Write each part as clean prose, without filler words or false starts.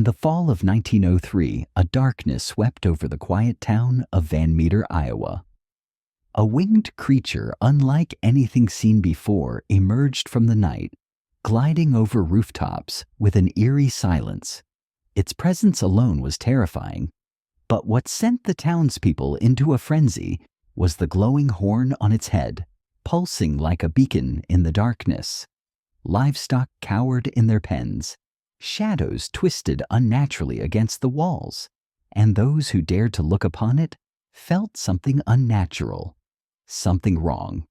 the fall of 1903, a darkness swept over the quiet town of Van Meter, Iowa. A winged creature unlike anything seen before emerged from the night, gliding over rooftops with an eerie silence. Its presence alone was terrifying, but what sent the townspeople into a frenzy was the glowing horn on its head, pulsing like a beacon in the darkness. Livestock cowered in their pens. Shadows twisted unnaturally against the walls, and those who dared to look upon it felt something unnatural, something wrong.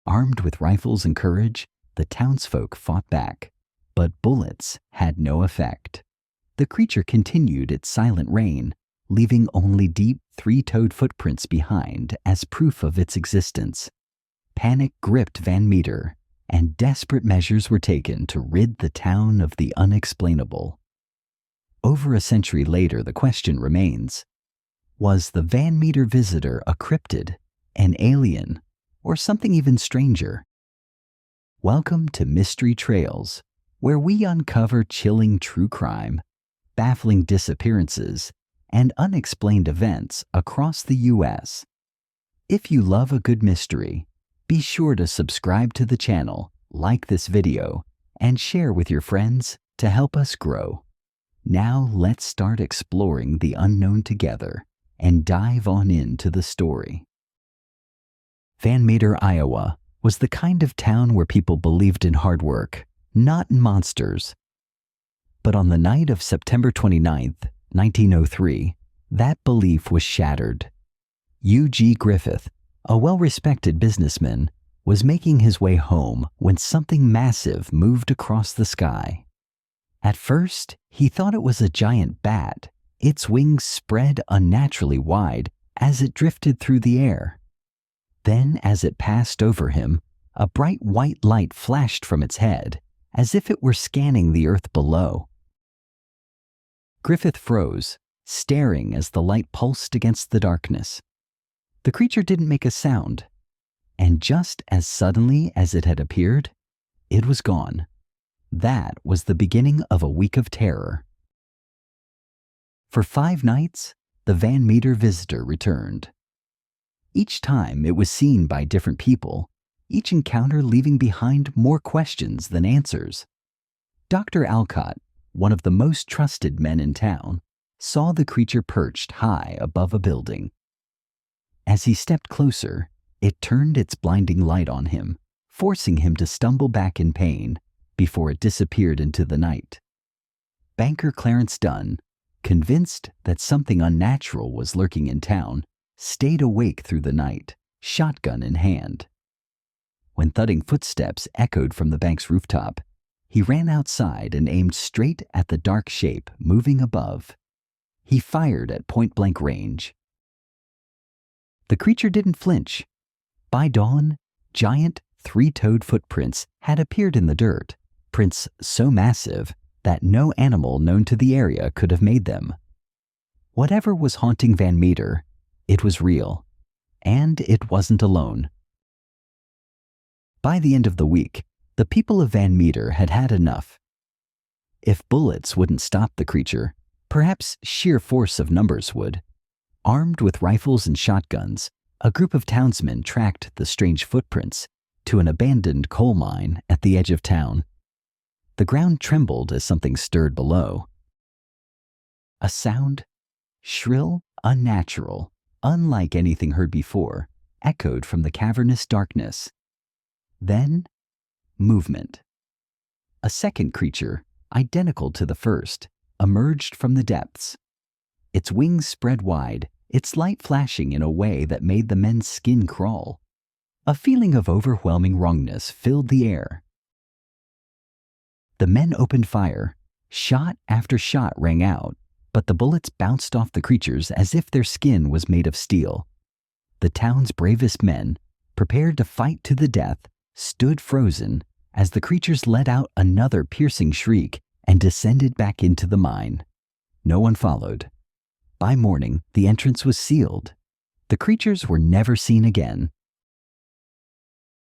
Armed with rifles and courage, the townsfolk fought back, but bullets had no effect. The creature continued its silent reign, leaving only deep three-toed footprints behind as proof of its existence. Panic gripped Van Meter, and desperate measures were taken to rid the town of the unexplainable. Over a century later, the question remains: was the Van Meter visitor a cryptid, an alien, or something even stranger? Welcome to Mystery Trails, where we uncover chilling true crime, baffling disappearances, and unexplained events across the U.S. If you love a good mystery, be sure to subscribe to the channel, like this video, and share with your friends to help us grow. Now let's start exploring the unknown together and dive on into the story. Van Meter, Iowa, was the kind of town where people believed in hard work, not in monsters. But on the night of September 29th, 1903, that belief was shattered. U.G. Griffith, a well-respected businessman, was making his way home when something massive moved across the sky. At first, he thought it was a giant bat. Its wings spread unnaturally wide as it drifted through the air. Then, as it passed over him, a bright white light flashed from its head, as if it were scanning the earth below. Griffith froze, staring as the light pulsed against the darkness. The creature didn't make a sound, and just as suddenly as it had appeared, it was gone. That was the beginning of a week of terror. For 5 nights, the Van Meter visitor returned. Each time it was seen by different people, each encounter leaving behind more questions than answers. Dr. Alcott, one of the most trusted men in town, saw the creature perched high above a building. As he stepped closer, it turned its blinding light on him, forcing him to stumble back in pain before it disappeared into the night. Banker Clarence Dunn, convinced that something unnatural was lurking in town, stayed awake through the night, shotgun in hand. When thudding footsteps echoed from the bank's rooftop, he ran outside and aimed straight at the dark shape moving above. He fired at point-blank range. The creature didn't flinch. By dawn, giant three-toed footprints had appeared in the dirt, prints so massive that no animal known to the area could have made them. Whatever was haunting Van Meter, it was real, and it wasn't alone. By the end of the week, the people of Van Meter had had enough. If bullets wouldn't stop the creature, perhaps sheer force of numbers would. Armed with rifles and shotguns, a group of townsmen tracked the strange footprints to an abandoned coal mine at the edge of town. The ground trembled as something stirred below. A sound, shrill, unnatural, unlike anything heard before, echoed from the cavernous darkness. Then, movement. A second creature, identical to the first, emerged from the depths. Its wings spread wide, its light flashing in a way that made the men's skin crawl. A feeling of overwhelming wrongness filled the air. The men opened fire. Shot after shot rang out, but the bullets bounced off the creatures as if their skin was made of steel. The town's bravest men, prepared to fight to the death, stood frozen as the creatures let out another piercing shriek and descended back into the mine. No one followed. By morning, the entrance was sealed. The creatures were never seen again.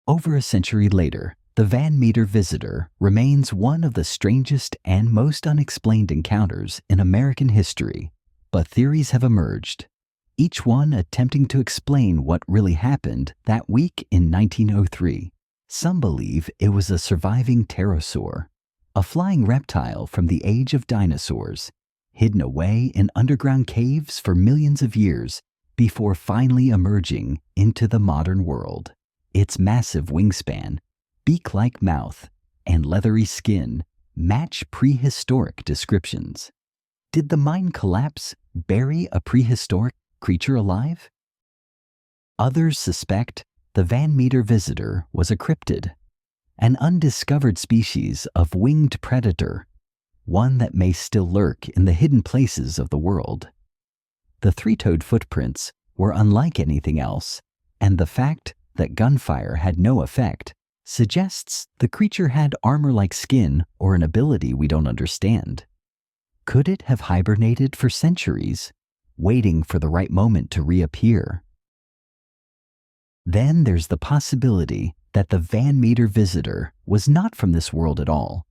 Over a century later, The Van Meter visitor remains one of the strangest and most unexplained encounters in American history, but theories have emerged, each one attempting to explain what really happened that week in 1903. Some believe it was a surviving pterosaur, a flying reptile from the age of dinosaurs, hidden away in underground caves for millions of years before finally emerging into the modern world. Its massive wingspan, beak-like mouth, and leathery skin match prehistoric descriptions. Did the mine collapse bury a prehistoric creature alive? Others suspect the Van Meter visitor was a cryptid, an undiscovered species of winged predator, one that may still lurk in the hidden places of the world. The three-toed footprints were unlike anything else, and the fact that gunfire had no effect suggests the creature had armor-like skin or an ability we don't understand. Could it have hibernated for centuries, waiting for the right moment to reappear? Then there's the possibility that the Van Meter visitor was not from this world at all.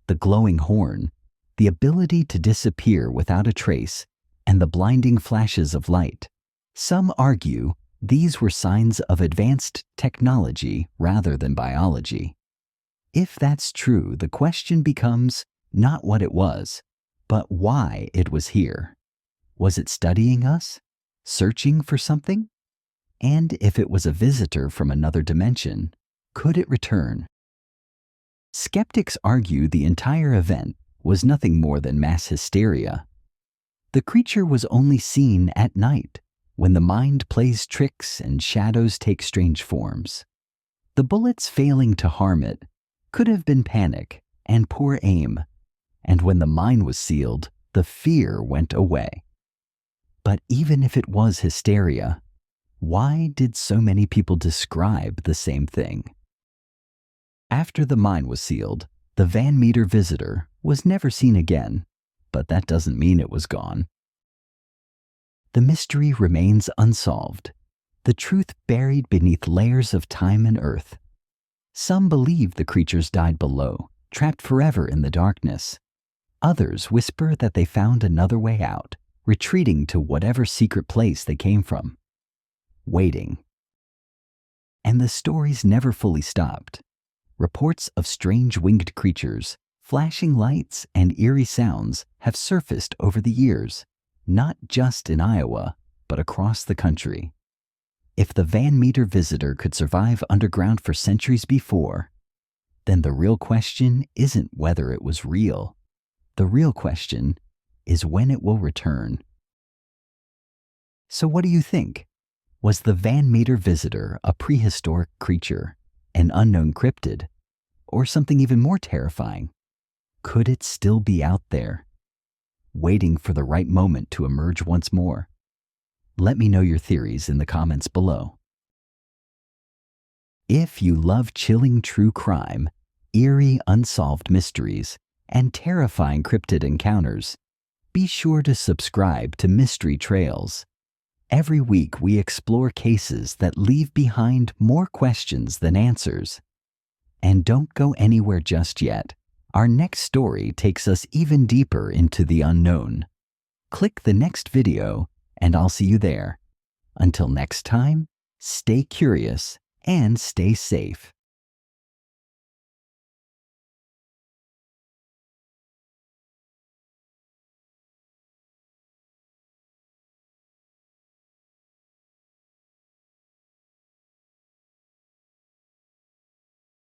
The glowing horn, the ability to disappear without a trace, and the blinding flashes of light. Some argue these were signs of advanced technology rather than biology. If that's true, the question becomes not what it was, but why it was here. Was it studying us? Searching for something? And if it was a visitor from another dimension, could it return? Skeptics argue the entire event was nothing more than mass hysteria. The creature was only seen at night, when the mind plays tricks and shadows take strange forms. The bullets failing to harm it could have been panic and poor aim, and when the mine was sealed, the fear went away. But even if it was hysteria, why did so many people describe the same thing? After the mine was sealed, the Van Meter visitor was never seen again, but that doesn't mean it was gone. The mystery remains unsolved, the truth buried beneath layers of time and earth. Some believe the creatures died below, trapped forever in the darkness. Others whisper that they found another way out, retreating to whatever secret place they came from. Waiting. And the stories never fully stopped. Reports of strange winged creatures, flashing lights, and eerie sounds have surfaced over the years, not just in Iowa, but across the country. If the Van Meter visitor could survive underground for centuries before, then the real question isn't whether it was real. The real question is when it will return. So what do you think? Was the Van Meter visitor a prehistoric creature, an unknown cryptid, or something even more terrifying? Could it still be out there, waiting for the right moment to emerge once more? Let me know your theories in the comments below. If you love chilling true crime, eerie unsolved mysteries, and terrifying cryptid encounters, be sure to subscribe to Mystery Trails. Every week we explore cases that leave behind more questions than answers. And don't go anywhere just yet. Our next story takes us even deeper into the unknown. Click the next video and I'll see you there. Until next time, stay curious and stay safe.